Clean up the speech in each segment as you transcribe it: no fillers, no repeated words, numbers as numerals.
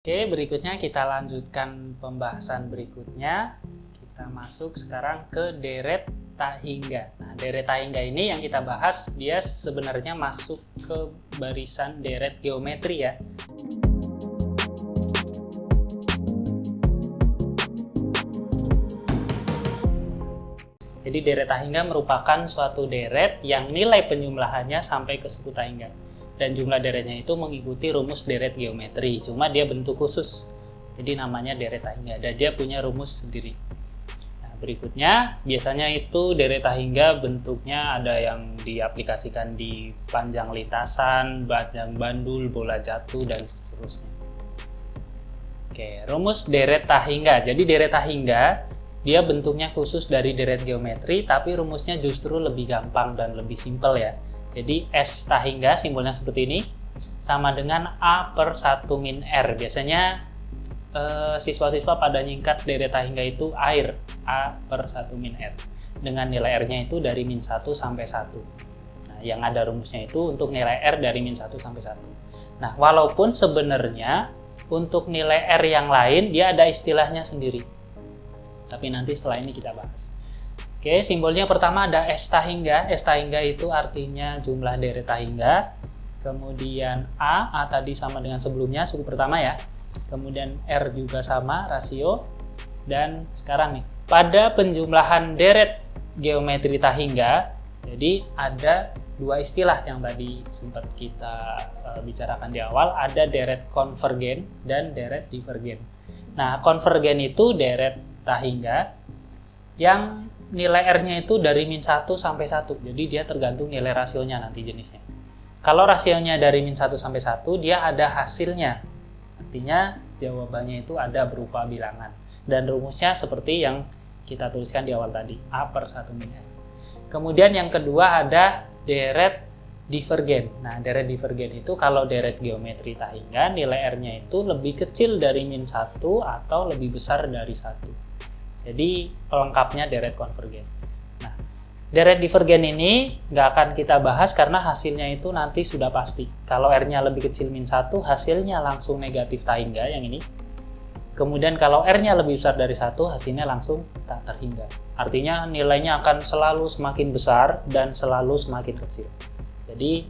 Oke, berikutnya kita lanjutkan pembahasan berikutnya. Kita masuk sekarang ke deret tak hingga. Nah, deret tak hingga ini yang kita bahas, dia sebenarnya masuk ke barisan deret geometri ya. Jadi deret tak hingga merupakan suatu deret yang nilai penjumlahannya sampai ke suku tak hingga. Dan jumlah deretnya itu mengikuti rumus deret geometri, cuma dia bentuk khusus. Jadi namanya deret tak hingga, dan dia punya rumus sendiri. Nah, berikutnya, biasanya itu deret tak hingga bentuknya ada yang diaplikasikan di panjang lintasan, panjang bandul, bola jatuh, dan seterusnya. Oke, rumus deret tak hingga. Jadi deret tak hingga dia bentuknya khusus dari deret geometri, tapi rumusnya justru lebih gampang dan lebih simpel ya. Jadi S tak hingga simbolnya seperti ini, sama dengan A per 1 min R. Biasanya siswa-siswa pada nyingkat deret tak hingga itu air, A per 1 min R. Dengan nilai R-nya itu dari min 1 sampai 1. Nah, yang ada rumusnya itu untuk nilai R dari min 1 sampai 1. Nah, walaupun sebenarnya untuk nilai R yang lain dia ada istilahnya sendiri. Tapi nanti setelah ini kita bahas. Oke, simbolnya pertama ada S tak hingga. S tak hingga itu artinya jumlah deret tak hingga. Kemudian A tadi sama dengan sebelumnya, suku pertama ya. Kemudian R juga sama, rasio. Dan sekarang nih, pada penjumlahan deret geometri tak hingga, jadi ada dua istilah yang tadi sempat kita bicarakan di awal. Ada deret konvergen dan deret divergen. Nah, konvergen itu deret tak hingga yang nilai R-nya itu dari min 1 sampai 1. Jadi dia tergantung nilai rasionya nanti jenisnya. Kalau rasionya dari min 1 sampai 1, dia ada hasilnya. Artinya jawabannya itu ada berupa bilangan. Dan rumusnya seperti yang kita tuliskan di awal tadi, A per 1 min R. Kemudian yang kedua ada deret divergen. Nah, deret divergen itu kalau deret geometri tak hingga nilai R-nya itu lebih kecil dari min 1 atau lebih besar dari 1. Jadi pelengkapnya deret konvergen. Nah, deret divergen ini nggak akan kita bahas karena hasilnya itu nanti sudah pasti. Kalau R-nya lebih kecil min 1, hasilnya langsung negatif tak hingga yang ini. Kemudian kalau R-nya lebih besar dari 1, hasilnya langsung tak terhingga. Artinya nilainya akan selalu semakin besar dan selalu semakin kecil. Jadi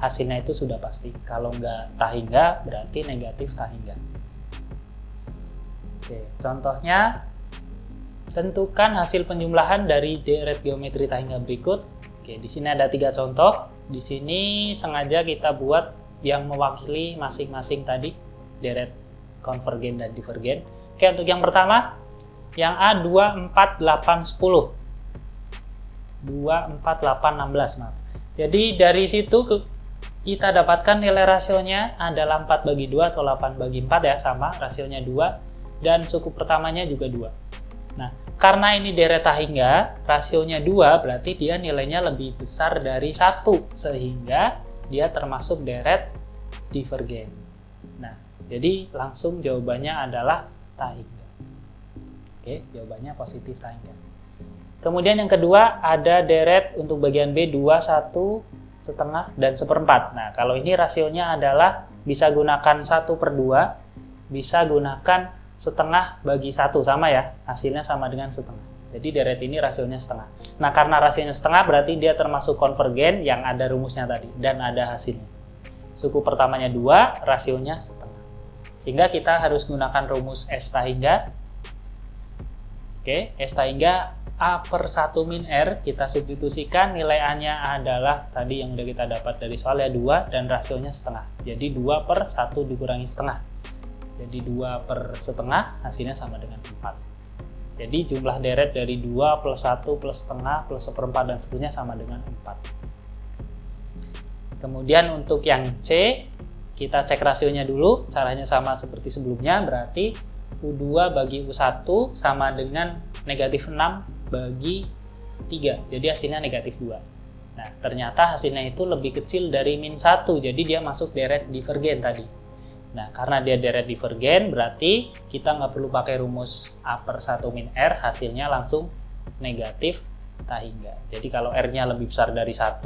hasilnya itu sudah pasti. Kalau nggak tak hingga berarti negatif tak hingga. Oke, contohnya tentukan hasil penjumlahan dari deret geometri tak hingga berikut. Oke, di sini ada 3 contoh. Di sini sengaja kita buat yang mewakili masing-masing tadi deret konvergen dan divergen. Oke, untuk yang pertama, yang A 2, 4, 8, 10. 2, 4, 8, 16, maaf. Jadi dari situ kita dapatkan nilai rasionya adalah 4 bagi 2 atau 8 bagi 4 ya, sama rasionya 2 dan suku pertamanya juga 2. Nah, karena ini deret tak hingga, rasionya 2 berarti dia nilainya lebih besar dari 1 sehingga dia termasuk deret divergen. Nah, jadi langsung jawabannya adalah tak hingga. Oke, jawabannya positif tak hingga. Kemudian yang kedua ada deret untuk bagian B 2, 1, setengah, dan 1/4. Nah, kalau ini rasionya adalah bisa gunakan 1/2, bisa gunakan setengah bagi 1, sama ya, hasilnya sama dengan setengah. Jadi deret ini rasionya setengah. Nah, karena rasionya setengah berarti dia termasuk konvergen yang ada rumusnya tadi dan ada hasilnya. Suku pertamanya 2, rasionya setengah. Sehingga kita harus gunakan rumus S tak hingga. Oke, S tak hingga A per 1 min R, kita substitusikan nilai A-nya adalah tadi yang udah kita dapat dari soalnya 2 dan rasionya setengah. Jadi 2 per 1 dikurangi setengah. Jadi 2 per setengah hasilnya sama dengan 4. Jadi jumlah deret dari 2 plus 1 plus setengah plus 1/4 dan seterusnya sama dengan 4. Kemudian untuk yang C, kita cek rasionya dulu. Caranya sama seperti sebelumnya, berarti U2 bagi U1 sama dengan negatif 6 bagi 3. Jadi hasilnya negatif 2. Nah, ternyata hasilnya itu lebih kecil dari min 1. Jadi dia masuk deret divergen tadi. Nah, karena dia deret divergen, berarti kita nggak perlu pakai rumus A per 1 min R, hasilnya langsung negatif tak hingga. Jadi kalau R-nya lebih besar dari 1,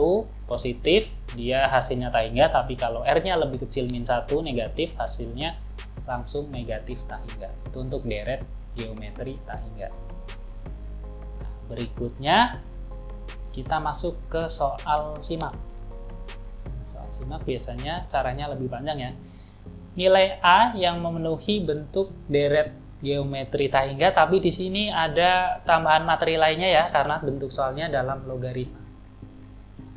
positif, dia hasilnya tak hingga, tapi kalau R-nya lebih kecil min 1, negatif, hasilnya langsung negatif tak hingga. Itu untuk deret geometri tak hingga. Nah, berikutnya kita masuk ke soal simak. Soal simak biasanya caranya lebih panjang ya. Nilai A yang memenuhi bentuk deret geometri tak hingga, tapi di sini ada tambahan materi lainnya ya, karena bentuk soalnya dalam logaritma.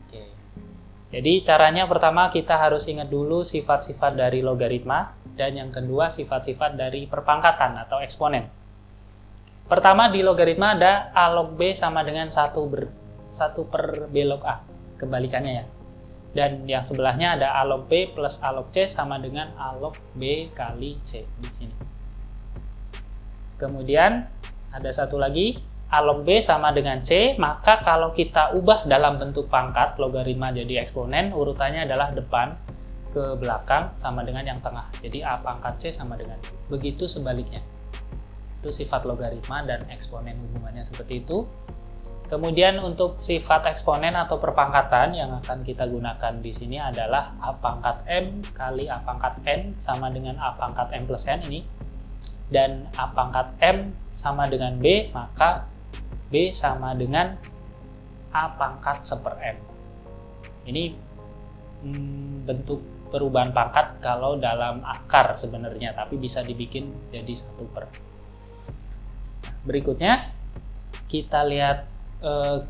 Oke. Jadi caranya pertama kita harus ingat dulu sifat-sifat dari logaritma, dan yang kedua sifat-sifat dari perpangkatan atau eksponen. Pertama di logaritma ada A log B sama dengan 1 per B log A, kebalikannya ya. Dan yang sebelahnya ada A log B plus A log C sama dengan A log B kali C di sini. Kemudian ada satu lagi, A log B sama dengan C, maka kalau kita ubah dalam bentuk pangkat, logaritma jadi eksponen, urutannya adalah depan ke belakang sama dengan yang tengah. Jadi A pangkat C sama dengan C. Begitu sebaliknya. Itu sifat logaritma dan eksponen hubungannya seperti itu. Kemudian untuk sifat eksponen atau perpangkatan yang akan kita gunakan di sini adalah A pangkat M kali A pangkat N sama dengan A pangkat M plus N ini. Dan A pangkat M sama dengan B, maka B sama dengan A pangkat 1 per M. Ini bentuk perubahan pangkat kalau dalam akar sebenarnya, tapi bisa dibikin jadi 1 per. Berikutnya kita lihat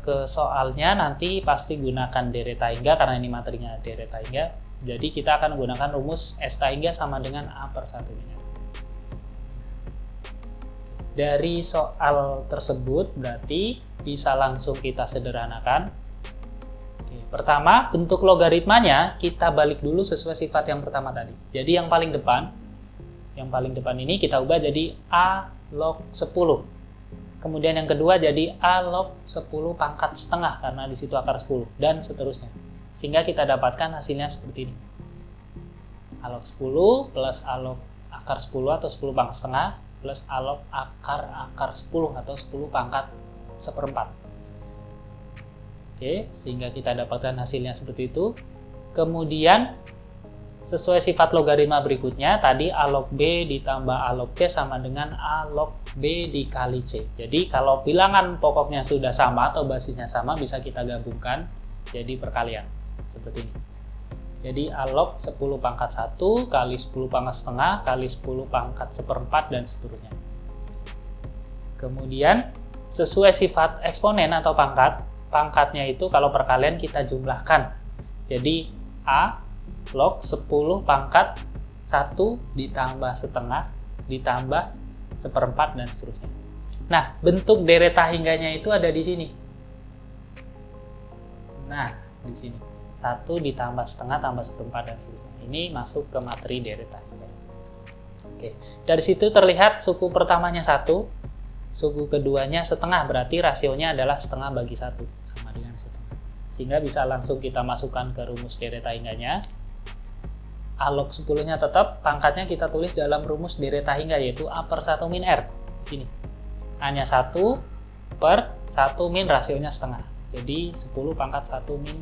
ke soalnya, nanti pasti gunakan deret tak hingga karena ini materinya deret tak hingga. Jadi kita akan menggunakan rumus S tak hingga sama dengan A per 1 min R. Dari soal tersebut berarti bisa langsung kita sederhanakan. Oke, pertama, bentuk logaritmanya kita balik dulu sesuai sifat yang pertama tadi. Jadi yang paling depan ini kita ubah jadi A log 10. Kemudian yang kedua jadi A log 10 pangkat setengah karena di situ akar 10 dan seterusnya. Sehingga kita dapatkan hasilnya seperti ini. A log 10 plus A log akar 10 atau 10 pangkat setengah plus A log akar 10 atau 10 pangkat 1/4. Oke, sehingga kita dapatkan hasilnya seperti itu. Kemudian sesuai sifat logaritma berikutnya, tadi A log B ditambah A log C sama dengan A log B dikali C. Jadi kalau bilangan pokoknya sudah sama atau basisnya sama, bisa kita gabungkan jadi perkalian seperti ini. Jadi A log 10 pangkat 1 kali 10 pangkat setengah kali 10 pangkat 1/4 dan seterusnya. Kemudian sesuai sifat eksponen atau pangkatnya itu kalau perkalian kita jumlahkan. Jadi A log 10 pangkat 1 ditambah setengah ditambah 1/4 dan seterusnya. Nah, bentuk deret tak hingganya itu ada di sini. Nah, di sini. 1 ditambah setengah tambah 1/4 dan seterusnya. Ini masuk ke materi deret tak hingga. Oke, dari situ terlihat suku pertamanya 1, suku keduanya setengah, berarti rasionya adalah setengah bagi 1 sama dengan setengah. Sehingga bisa langsung kita masukkan ke rumus deret tak hingganya. A log 10-nya tetap, pangkatnya kita tulis dalam rumus deret tak hingga yaitu A per 1 min R. Sini. A-nya 1 per 1 min rasionya setengah. Jadi 10 pangkat 1 min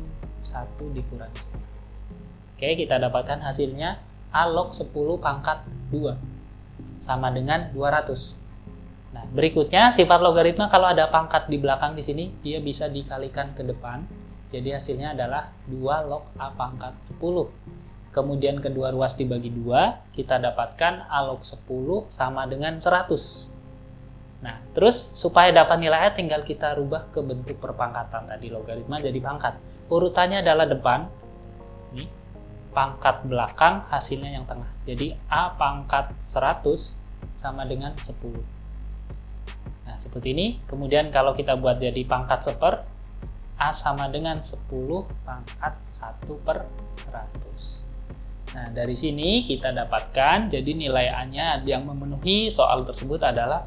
1 dikurangi. Oke, kita dapatkan hasilnya A log 10 pangkat 2 sama dengan 200. Nah, berikutnya sifat logaritma kalau ada pangkat di belakang di sini, dia bisa dikalikan ke depan. Jadi hasilnya adalah 2 log A pangkat 10. Kemudian kedua ruas dibagi 2, kita dapatkan A log 10 sama dengan 100. Nah, terus supaya dapat nilai A tinggal kita rubah ke bentuk perpangkatan tadi, logaritma jadi pangkat. Urutannya adalah depan, ini, pangkat belakang, hasilnya yang tengah. Jadi A pangkat 100 sama dengan 10. Nah, seperti ini. Kemudian kalau kita buat jadi pangkat 1/4, A sama dengan 10 pangkat 1 per 100. Nah, dari sini kita dapatkan, jadi nilai A-nya yang memenuhi soal tersebut adalah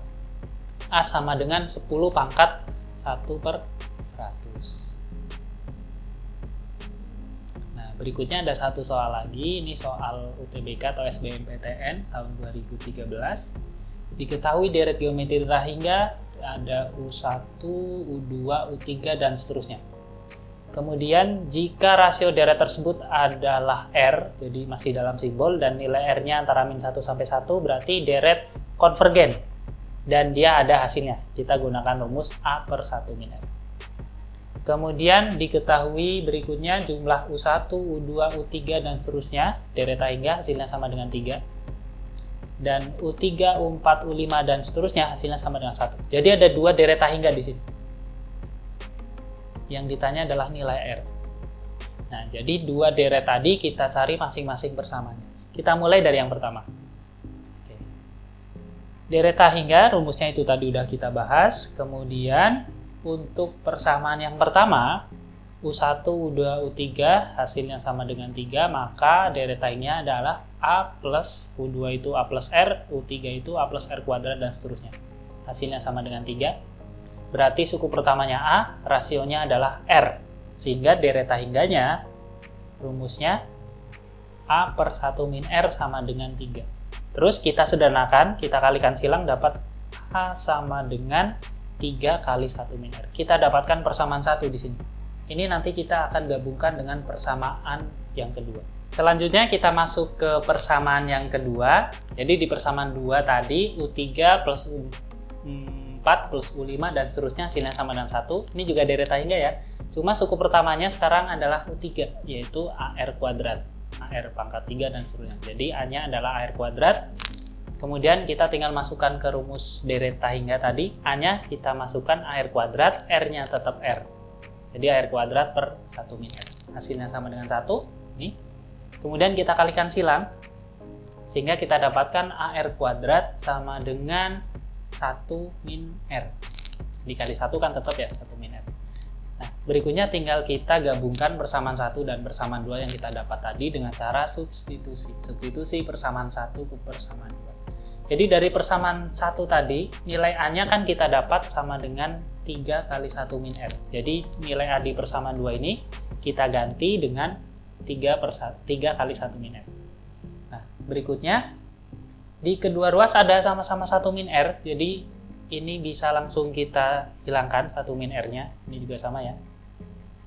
A sama dengan 10 pangkat 1 per 100. Berikutnya ada satu soal lagi, ini soal UTBK atau SBMPTN tahun 2013. Diketahui deret geometri Rahingga ada U1, U2, U3, dan seterusnya. Kemudian jika rasio deret tersebut adalah R, jadi masih dalam simbol, dan nilai R-nya antara min 1 sampai 1, berarti deret konvergen. Dan dia ada hasilnya. Kita gunakan rumus A per 1 min R. Kemudian diketahui berikutnya jumlah U1, U2, U3, dan seterusnya. Deret Rahingga hasilnya sama dengan 3. Dan U3, U4, U5, dan seterusnya hasilnya sama dengan 1. Jadi ada 2 deret Rahingga di sini. Yang ditanya adalah nilai R. Nah, jadi 2 deret tadi kita cari masing-masing persamanya. Kita mulai dari yang pertama. Oke. Deret Rahingga rumusnya itu tadi udah kita bahas. Kemudian untuk persamaan yang pertama, U1, U2, U3 hasilnya sama dengan 3, maka deret Rahingga adalah A plus U2 itu A plus R, U3 itu A plus R kuadrat, dan seterusnya. Hasilnya sama dengan 3. Berarti suku pertamanya A, rasionya adalah R. Sehingga deret Rahingganya rumusnya A per 1 min R sama dengan 3. Terus kita sederhanakan, kita kalikan silang, dapat A sama dengan 3 kali 1 min R. Kita dapatkan persamaan 1 di sini. Ini nanti kita akan gabungkan dengan persamaan yang kedua. Selanjutnya kita masuk ke persamaan yang kedua. Jadi di persamaan 2 tadi U3 plus U4 plus U5 dan seterusnya hasilnya sama dengan 1. Ini juga deret Rahingga ya. Cuma suku pertamanya sekarang adalah U3, yaitu AR kuadrat. AR pangkat 3 dan seterusnya. Jadi A-nya adalah AR kuadrat. Kemudian kita tinggal masukkan ke rumus deret Rahingga tadi. A-nya kita masukkan AR kuadrat, R-nya tetap R. Jadi AR kuadrat per 1 min R. Hasilnya sama dengan 1. Nih. Kemudian kita kalikan silang, sehingga kita dapatkan AR kuadrat sama dengan 1 min R. Dikali 1 kan tetap ya 1 min R. Nah, berikutnya tinggal kita gabungkan persamaan 1 dan persamaan 2 yang kita dapat tadi dengan cara substitusi. Substitusi persamaan 1 ke persamaan 2. Jadi dari persamaan 1 tadi, nilai A-nya kan kita dapat sama dengan 3 kali 1 min R. Jadi nilai A di persamaan 2 ini kita ganti dengan 3 kali 1 min R. Nah, berikutnya di kedua ruas ada sama-sama 1 min R, jadi ini bisa langsung kita hilangkan 1 min R-nya. Ini juga sama ya.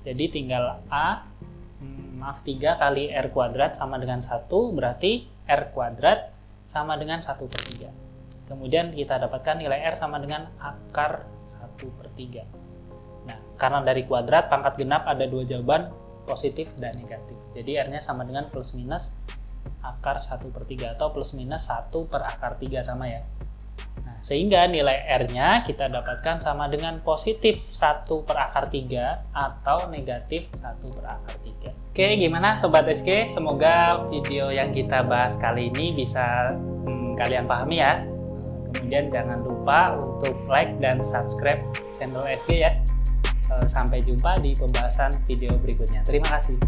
Jadi tinggal 3 kali R kuadrat sama dengan 1, berarti R kuadrat sama dengan 1 per 3. Kemudian kita dapatkan nilai R sama dengan akar 1 per 3. Nah, karena dari kuadrat pangkat genap ada 2 jawaban, positif dan negatif. Jadi R-nya sama dengan plus minus akar 1 per 3 atau plus minus 1 per akar 3 sama ya. Nah, sehingga nilai R-nya kita dapatkan sama dengan positif 1 per akar 3 atau negatif 1 per akar 3. Oke, gimana Sobat SG? Semoga video yang kita bahas kali ini bisa kalian pahami ya. Kemudian jangan lupa untuk like dan subscribe channel SG ya. Sampai jumpa di pembahasan video berikutnya. Terima kasih.